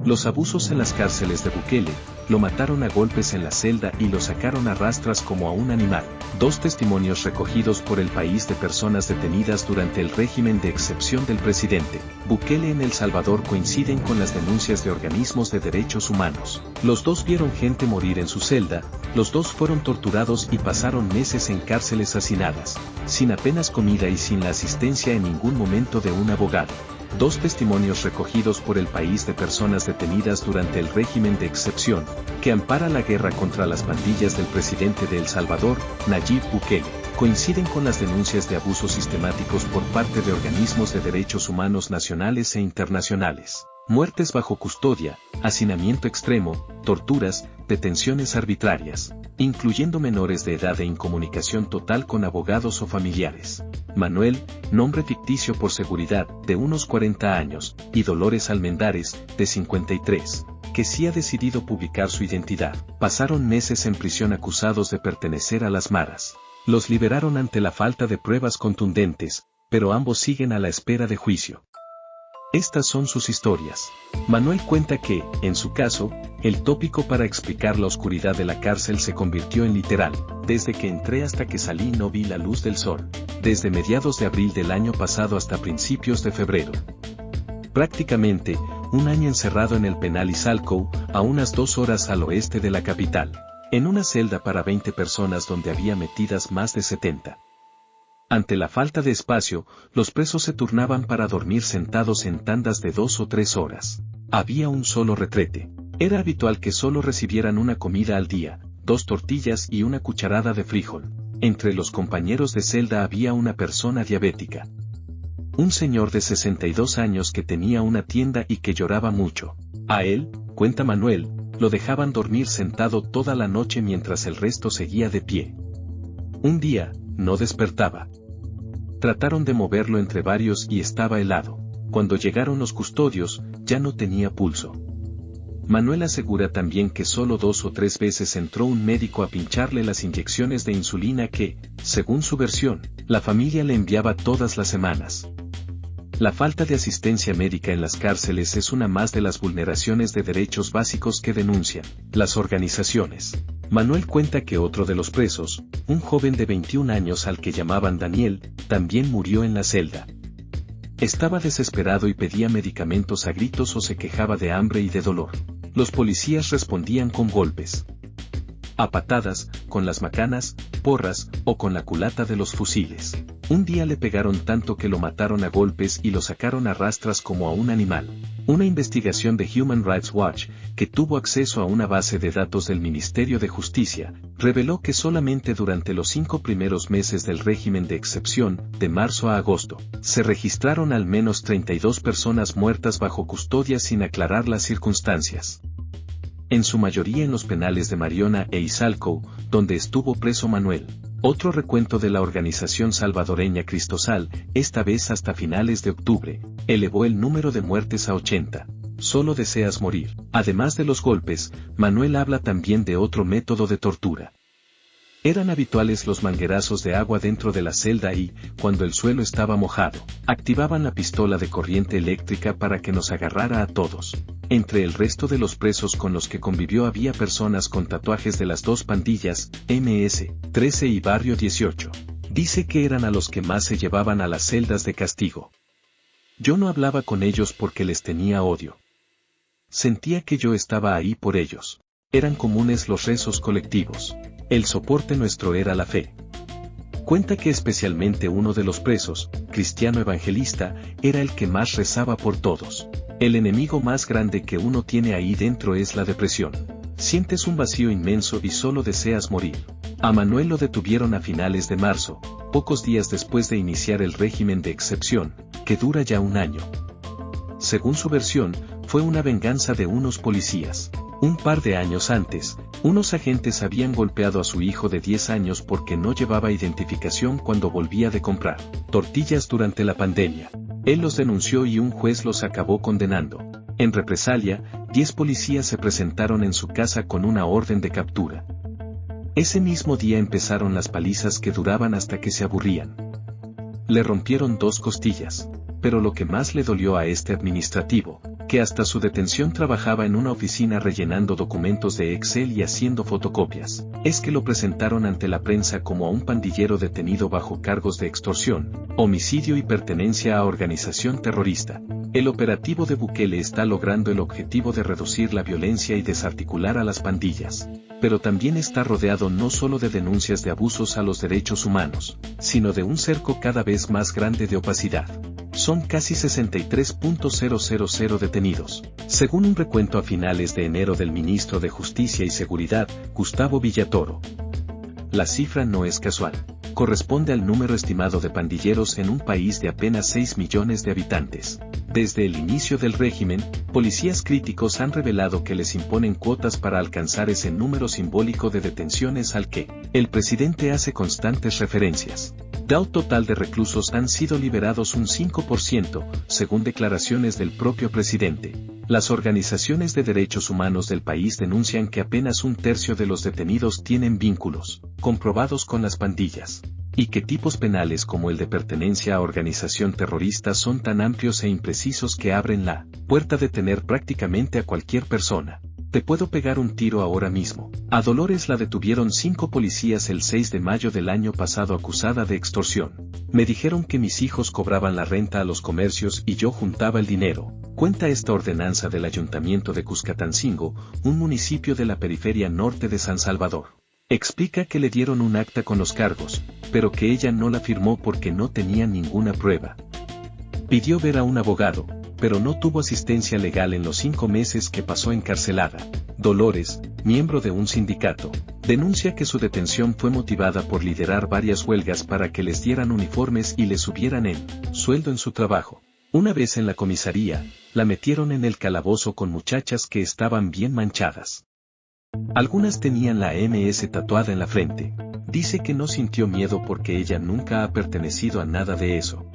Los abusos en las cárceles de Bukele, lo mataron a golpes en la celda y lo sacaron a rastras como a un animal. Dos testimonios recogidos por El País de personas detenidas durante el régimen de excepción del presidente Bukele en El Salvador coinciden con las denuncias de organismos de derechos humanos. Los dos vieron gente morir en su celda, los dos fueron torturados y pasaron meses en cárceles hacinadas, sin apenas comida y sin la asistencia en ningún momento de un abogado. Dos testimonios recogidos por El País de personas detenidas durante el régimen de excepción, que ampara la guerra contra las pandillas del presidente de El Salvador, Nayib Bukele, coinciden con las denuncias de abusos sistemáticos por parte de organismos de derechos humanos nacionales e internacionales. Muertes bajo custodia, hacinamiento extremo, torturas, detenciones arbitrarias, incluyendo menores de edad e incomunicación total con abogados o familiares. Manuel, nombre ficticio por seguridad, de unos 40 años, y Dolores Almendares, de 53, que sí ha decidido publicar su identidad, pasaron meses en prisión acusados de pertenecer a las maras. Los liberaron ante la falta de pruebas contundentes, pero ambos siguen a la espera de juicio. Estas son sus historias. Manuel cuenta que, en su caso, el tópico para explicar la oscuridad de la cárcel se convirtió en literal. Desde que entré hasta que salí no vi la luz del sol. Desde mediados de abril del año pasado hasta principios de febrero. Prácticamente, un año encerrado en el penal Izalco, a unas 2 horas al oeste de la capital. En una celda para 20 personas donde había metidas más de 70. Ante la falta de espacio, los presos se turnaban para dormir sentados en tandas de 2 o 3 horas. Había un solo retrete. Era habitual que solo recibieran una comida al día, 2 tortillas y una cucharada de frijol. Entre los compañeros de celda había una persona diabética. Un señor de 62 años que tenía una tienda y que lloraba mucho. A él, cuenta Manuel, lo dejaban dormir sentado toda la noche mientras el resto seguía de pie. Un día, no despertaba. Trataron de moverlo entre varios y estaba helado. Cuando llegaron los custodios, ya no tenía pulso. Manuel asegura también que solo 2 o 3 veces entró un médico a pincharle las inyecciones de insulina que, según su versión, la familia le enviaba todas las semanas. La falta de asistencia médica en las cárceles es una más de las vulneraciones de derechos básicos que denuncian las organizaciones. Manuel cuenta que otro de los presos, un joven de 21 años al que llamaban Daniel, también murió en la celda. Estaba desesperado y pedía medicamentos a gritos o se quejaba de hambre y de dolor. Los policías respondían con golpes, a patadas, con las macanas, porras, o con la culata de los fusiles. Un día le pegaron tanto que lo mataron a golpes y lo sacaron a rastras como a un animal. Una investigación de Human Rights Watch, que tuvo acceso a una base de datos del Ministerio de Justicia, reveló que solamente durante los 5 primeros meses del régimen de excepción, de marzo a agosto, se registraron al menos 32 personas muertas bajo custodia sin aclarar las circunstancias. En su mayoría en los penales de Mariona e Izalco, donde estuvo preso Manuel. Otro recuento de la organización salvadoreña Cristosal, esta vez hasta finales de octubre, elevó el número de muertes a 80. Solo deseas morir. Además de los golpes, Manuel habla también de otro método de tortura. Eran habituales los manguerazos de agua dentro de la celda y, cuando el suelo estaba mojado, activaban la pistola de corriente eléctrica para que nos agarrara a todos. Entre el resto de los presos con los que convivió había personas con tatuajes de las 2 pandillas, MS-13 y Barrio 18. Dice que eran a los que más se llevaban a las celdas de castigo. Yo no hablaba con ellos porque les tenía odio. Sentía que yo estaba ahí por ellos. Eran comunes los rezos colectivos. El soporte nuestro era la fe. Cuenta que especialmente uno de los presos, cristiano evangelista, era el que más rezaba por todos. El enemigo más grande que uno tiene ahí dentro es la depresión. Sientes un vacío inmenso y solo deseas morir. A Manuel lo detuvieron a finales de marzo, pocos días después de iniciar el régimen de excepción, que dura ya un año. Según su versión, fue una venganza de unos policías. Un par de años antes, unos agentes habían golpeado a su hijo de 10 años porque no llevaba identificación cuando volvía de comprar tortillas durante la pandemia. Él los denunció y un juez los acabó condenando. En represalia, 10 policías se presentaron en su casa con una orden de captura. Ese mismo día empezaron las palizas que duraban hasta que se aburrían. Le rompieron 2 costillas, pero lo que más le dolió a este administrativo, que hasta su detención trabajaba en una oficina rellenando documentos de Excel y haciendo fotocopias, es que lo presentaron ante la prensa como a un pandillero detenido bajo cargos de extorsión, homicidio y pertenencia a organización terrorista. El operativo de Bukele está logrando el objetivo de reducir la violencia y desarticular a las pandillas, pero también está rodeado no solo de denuncias de abusos a los derechos humanos, sino de un cerco cada vez más grande de opacidad. Son casi 63.000 detenidos, según un recuento a finales de enero del ministro de Justicia y Seguridad, Gustavo Villatoro. La cifra no es casual. Corresponde al número estimado de pandilleros en un país de apenas 6 millones de habitantes. Desde el inicio del régimen, policías críticos han revelado que les imponen cuotas para alcanzar ese número simbólico de detenciones al que el presidente hace constantes referencias. Del total de reclusos han sido liberados un 5%, según declaraciones del propio presidente. Las organizaciones de derechos humanos del país denuncian que apenas un tercio de los detenidos tienen vínculos comprobados con las pandillas, y que tipos penales como el de pertenencia a organización terrorista son tan amplios e imprecisos que abren la puerta de detener prácticamente a cualquier persona. Te puedo pegar un tiro ahora mismo. A Dolores la detuvieron 5 policías el 6 de mayo del año pasado acusada de extorsión. Me dijeron que mis hijos cobraban la renta a los comercios y yo juntaba el dinero. Cuenta esta ordenanza del Ayuntamiento de Cuscatancingo, un municipio de la periferia norte de San Salvador. Explica que le dieron un acta con los cargos, pero que ella no la firmó porque no tenía ninguna prueba. Pidió ver a un abogado, pero no tuvo asistencia legal en los 5 meses que pasó encarcelada. Dolores, miembro de un sindicato, denuncia que su detención fue motivada por liderar varias huelgas para que les dieran uniformes y les subieran el sueldo en su trabajo. Una vez en la comisaría, la metieron en el calabozo con muchachas que estaban bien manchadas. Algunas tenían la MS tatuada en la frente. Dice que no sintió miedo porque ella nunca ha pertenecido a nada de eso.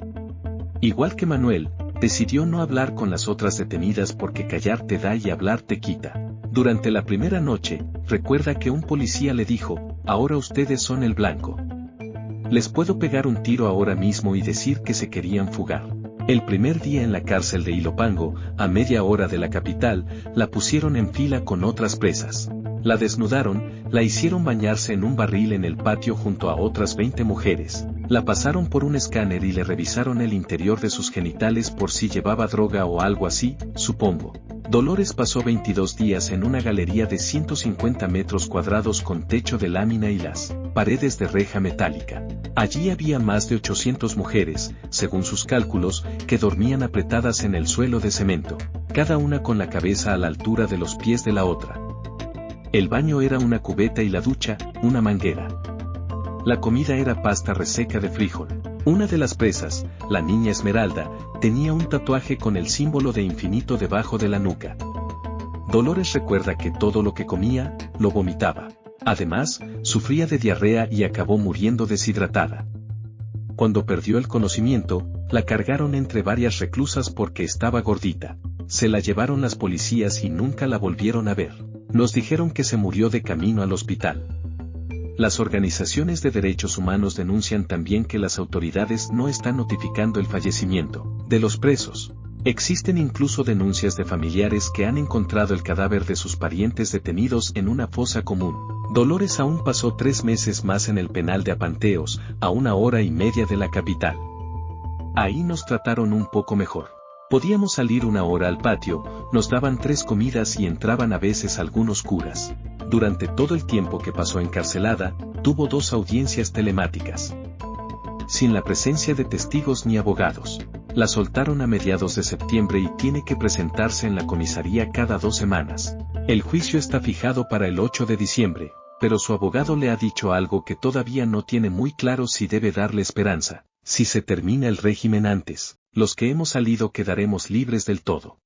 Igual que Manuel, decidió no hablar con las otras detenidas porque callar te da y hablar te quita. Durante la primera noche, recuerda que un policía le dijo, ahora ustedes son el blanco. Les puedo pegar un tiro ahora mismo y decir que se querían fugar. El primer día en la cárcel de Ilopango, a media hora de la capital, la pusieron en fila con otras presas. La desnudaron, la hicieron bañarse en un barril en el patio junto a otras 20 mujeres. La pasaron por un escáner y le revisaron el interior de sus genitales por si llevaba droga o algo así, supongo. Dolores pasó 22 días en una galería de 150 metros cuadrados con techo de lámina y las paredes de reja metálica. Allí había más de 800 mujeres, según sus cálculos, que dormían apretadas en el suelo de cemento, cada una con la cabeza a la altura de los pies de la otra. El baño era una cubeta y la ducha, una manguera. La comida era pasta reseca de frijol. Una de las presas, la niña Esmeralda, tenía un tatuaje con el símbolo de infinito debajo de la nuca. Dolores recuerda que todo lo que comía, lo vomitaba. Además, sufría de diarrea y acabó muriendo deshidratada. Cuando perdió el conocimiento, la cargaron entre varias reclusas porque estaba gordita. Se la llevaron las policías y nunca la volvieron a ver. Nos dijeron que se murió de camino al hospital. Las organizaciones de derechos humanos denuncian también que las autoridades no están notificando el fallecimiento de los presos. Existen incluso denuncias de familiares que han encontrado el cadáver de sus parientes detenidos en una fosa común. Dolores aún pasó 3 meses más en el penal de Apanteos, a 1 hora y media de la capital. Ahí nos trataron un poco mejor. Podíamos salir 1 hora al patio, nos daban 3 comidas y entraban a veces algunos curas. Durante todo el tiempo que pasó encarcelada, tuvo 2 audiencias telemáticas. Sin la presencia de testigos ni abogados. La soltaron a mediados de septiembre y tiene que presentarse en la comisaría cada 2 semanas. El juicio está fijado para el 8 de diciembre, pero su abogado le ha dicho algo que todavía no tiene muy claro si debe darle esperanza. Si se termina el régimen antes, los que hemos salido quedaremos libres del todo.